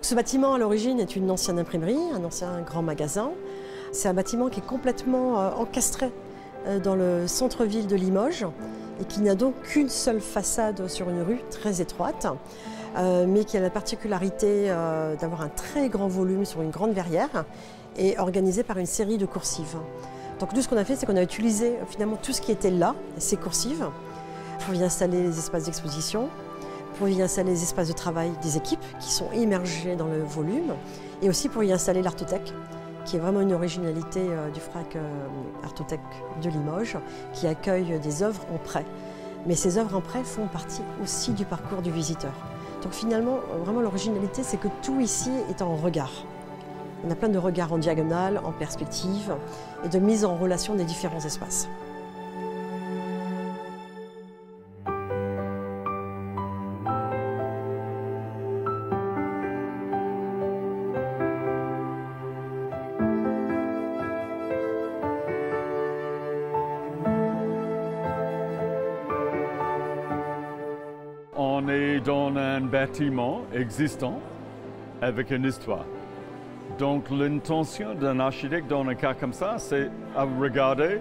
Ce bâtiment à l'origine est une ancienne imprimerie, un ancien grand magasin. C'est un bâtiment qui est complètement encastré dans le centre-ville de Limoges et qui n'a donc qu'une seule façade sur une rue très étroite, mais qui a la particularité d'avoir un très grand volume sur une grande verrière et organisé par une série de coursives. Donc nous, ce qu'on a fait, c'est qu'on a utilisé finalement tout ce qui était là, ces coursives, pour y installer les espaces d'exposition, pour y installer les espaces de travail des équipes qui sont immergées dans le volume, et aussi pour y installer l'artothèque, qui est vraiment une originalité du FRAC Artothèque de Limoges, qui accueille des œuvres en prêt. Mais ces œuvres en prêt font partie aussi du parcours du visiteur. Donc finalement, vraiment l'originalité, c'est que tout ici est en regard. On a plein de regards en diagonale, en perspective, et de mise en relation des différents espaces. On est dans un bâtiment existant avec une histoire. Donc l'intention d'un architecte dans un cas comme ça, c'est à regarder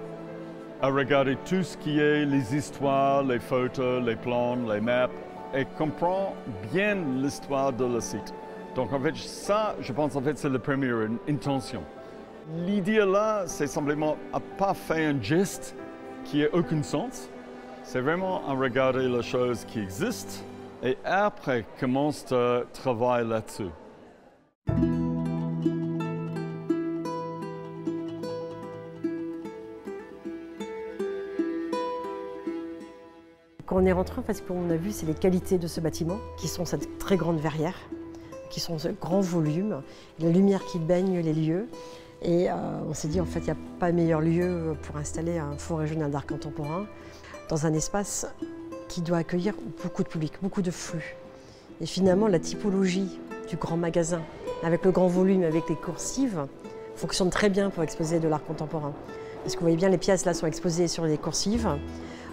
tout ce qui est les histoires, les photos, les plans, les maps, et comprendre bien l'histoire de le site. Donc en fait, ça, je pense en fait, c'est la première intention. L'idée là, c'est simplement à pas faire un geste qui n'a aucun sens. C'est vraiment à regarder les choses qui existent et après commence à travailler là-dessus. Quand on est rentré, en fait, ce qu'on a vu, c'est les qualités de ce bâtiment, qui sont cette très grande verrière, qui sont ce grand volume, la lumière qui baigne les lieux. Et on s'est dit, en fait, il n'y a pas meilleur lieu pour installer un fonds régional d'art contemporain dans un espace qui doit accueillir beaucoup de public, beaucoup de flux. Et finalement, la typologie du grand magasin, avec le grand volume, avec les coursives, fonctionne très bien pour exposer de l'art contemporain. Parce que vous voyez bien, les pièces là sont exposées sur les coursives.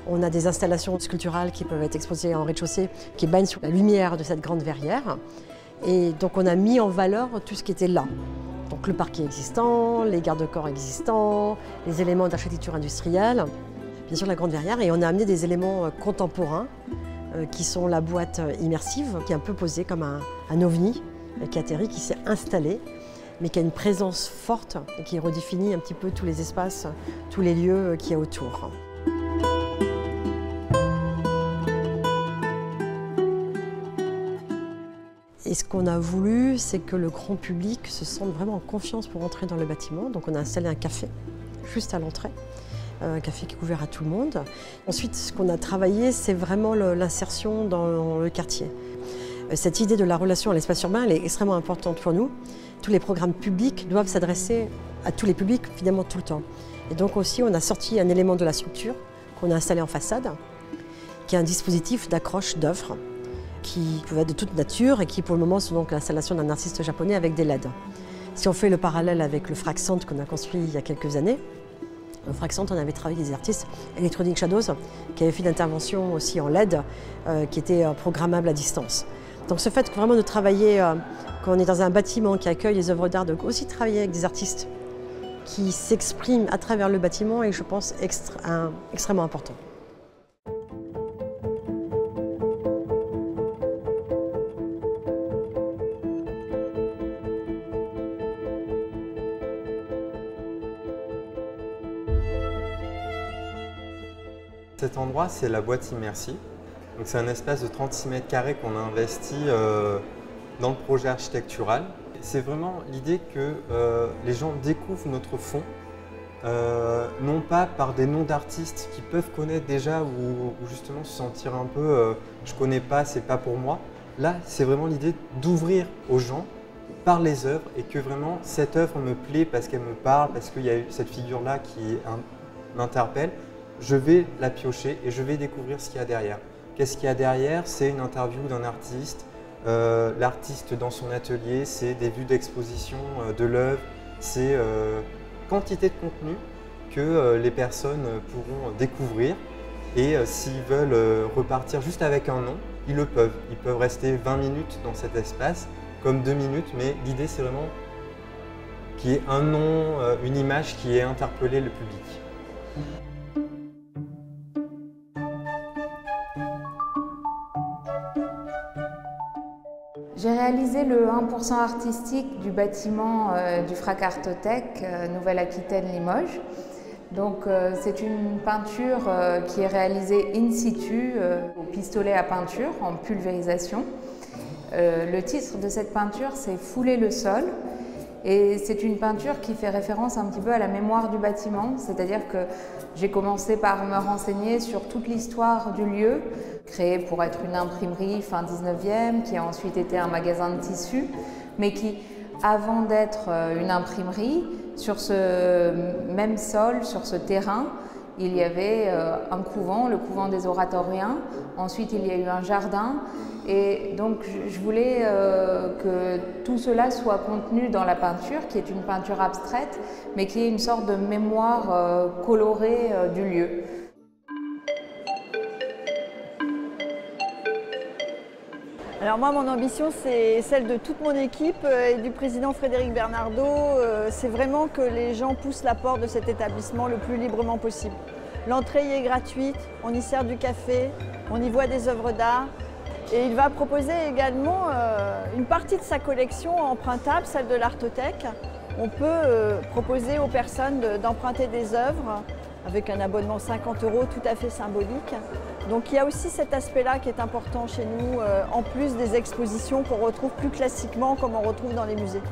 On a des installations sculpturales qui peuvent être exposées en rez-de-chaussée, qui baignent sur la lumière de cette grande verrière. Et donc on a mis en valeur tout ce qui était là. Donc le parquet existant, les garde-corps existants, les éléments d'architecture industrielle, bien sûr la grande verrière, et on a amené des éléments contemporains qui sont la boîte immersive, qui est un peu posée comme un ovni qui atterrit, qui s'est installé, mais qui a une présence forte et qui redéfinit un petit peu tous les espaces, tous les lieux qu'il y a autour. Et ce qu'on a voulu, c'est que le grand public se sente vraiment en confiance pour entrer dans le bâtiment. Donc on a installé un café juste à l'entrée, un café qui est ouvert à tout le monde. Ensuite, ce qu'on a travaillé, c'est vraiment l'insertion dans le quartier. Cette idée de la relation à l'espace urbain, elle est extrêmement importante pour nous. Tous les programmes publics doivent s'adresser à tous les publics, finalement tout le temps. Et donc aussi, on a sorti un élément de la structure qu'on a installé en façade, qui est un dispositif d'accroche d'œuvres, qui peuvent être de toute nature et qui pour le moment sont donc l'installation d'un artiste japonais avec des LED. Si on fait le parallèle avec le FRAC Centre qu'on a construit il y a quelques années, au FRAC Centre on avait travaillé avec des artistes Electronic Shadows qui avaient fait une intervention aussi en LED qui était programmable à distance. Donc ce fait vraiment de travailler, quand on est dans un bâtiment qui accueille les œuvres d'art, de aussi travailler avec des artistes qui s'expriment à travers le bâtiment est, je pense, extrêmement important. Cet endroit, c'est la boîte immersive. C'est un espace de 36 mètres carrés qu'on a investi dans le projet architectural. C'est vraiment l'idée que les gens découvrent notre fond, non pas par des noms d'artistes qu'ils peuvent connaître déjà ou justement se sentir un peu je connais pas, c'est pas pour moi. Là, c'est vraiment l'idée d'ouvrir aux gens par les œuvres et que vraiment cette œuvre me plaît parce qu'elle me parle, parce qu'il y a eu cette figure-là qui m'interpelle. Je vais la piocher et je vais découvrir ce qu'il y a derrière. Qu'est-ce qu'il y a derrière? C'est une interview d'un artiste, l'artiste dans son atelier, c'est des vues d'exposition de l'œuvre, c'est quantité de contenu que les personnes pourront découvrir et s'ils veulent repartir juste avec un nom, ils le peuvent. Ils peuvent rester 20 minutes dans cet espace. comme 2 minutes, mais l'idée c'est vraiment qu'il y ait un nom, une image qui ait interpellé le public. J'ai réalisé le 1% artistique du bâtiment du FRAC Artothèque Nouvelle-Aquitaine-Limoges. Donc c'est une peinture qui est réalisée in situ au pistolet à peinture en pulvérisation. Le titre de cette peinture c'est « Fouler le sol ». Et c'est une peinture qui fait référence un petit peu à la mémoire du bâtiment, c'est-à-dire que j'ai commencé par me renseigner sur toute l'histoire du lieu, créé pour être une imprimerie fin 19e, qui a ensuite été un magasin de tissus, mais qui, avant d'être une imprimerie, sur ce même sol, sur ce terrain, il y avait un couvent, le couvent des Oratoriens. Ensuite, il y a eu un jardin. Et donc, je voulais que tout cela soit contenu dans la peinture, qui est une peinture abstraite, mais qui est une sorte de mémoire colorée du lieu. Alors moi, mon ambition, c'est celle de toute mon équipe et du président Frédéric Bernardo. C'est vraiment que les gens poussent la porte de cet établissement le plus librement possible. L'entrée y est gratuite, on y sert du café, on y voit des œuvres d'art. Et il va proposer également une partie de sa collection empruntable, celle de l'Artothèque. On peut proposer aux personnes d'emprunter des œuvres avec un abonnement 50 € tout à fait symbolique. Donc il y a aussi cet aspect-là qui est important chez nous, en plus des expositions qu'on retrouve plus classiquement comme on retrouve dans les musées.